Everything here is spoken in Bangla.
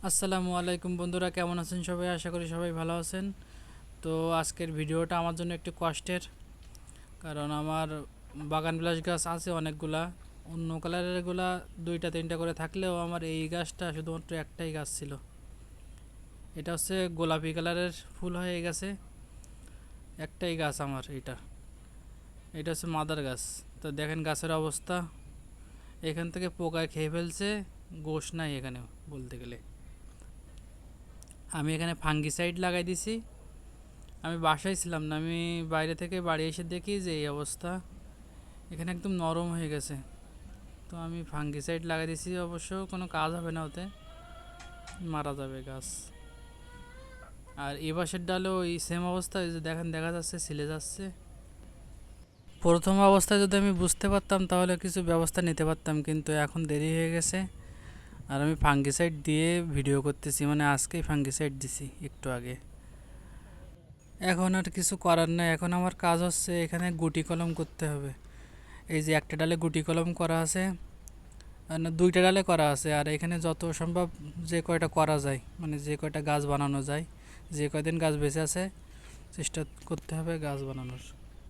আসসালামু আলাইকুম বন্ধুরা, কেমন আছেন সবাই? আশা করি সবাই ভালো আছেন। তো আজকের ভিডিওটা আমার জন্য একটু কষ্টের, কারণ আমার বাগান বিলাস গাছ আছে অনেকগুলা। অন্য কালারেরগুলা দুইটা তিনটা করে থাকলেও আমার এই গাছটা শুধুমাত্র একটাই গাছ ছিল। এটা হচ্ছে গোলাপি কালারের ফুল হয়ে গেছে, একটাই গাছ আমার। এটা হচ্ছে মাদার গাছ। তো দেখেন গাছের অবস্থা, এখান থেকে পোকায় খেয়ে ফেলছে, গোশ নাই এখানে বলতে গেলে। আমি এখানে ফাঙ্গিসাইড লাগাই দিছি। আমি বাসায় ছিলাম না, আমি বাইরে থেকে বাড়ি এসে দেখি যে এই অবস্থা, এখানে একদম নরম হয়ে গেছে। তো আমি ফাঙ্গিসাইড লাগাই দিছি, অবশ্য কোনো কাজ হবে না, ওতে মারা যাবে গাছ। আর এ পাশের ডালেও এই সেম অবস্থা, এই যে দেখেন দেখা যাচ্ছে ছিলে যাচ্ছে। প্রথম অবস্থায় যদি আমি বুঝতে পারতাম তাহলে কিছু ব্যবস্থা নিতে পারতাম, কিন্তু এখন দেরি হয়ে গেছে। আর আমি ফাঙ্গিসাইড দিয়ে ভিডিও করতেছি, মানে আজকেই ফাঙ্গিসাইড দিছি একটু আগে। এখন আর কিছু করার নাই, এখন আমার কাজ হচ্ছে এখানে গুটি কলম করতে হবে। এই যে একটা ডালে গুটি কলম করা আছে, আর না দুইটা ডালে করা আছে। আর এখানে যত সম্ভব যে কয়টা করা যায়, মানে যে কয়টা গাছ বানানো যায়, যে কয়দিন গাছ বেঁচে আছে চেষ্টা করতে হবে গাছ বানানোর।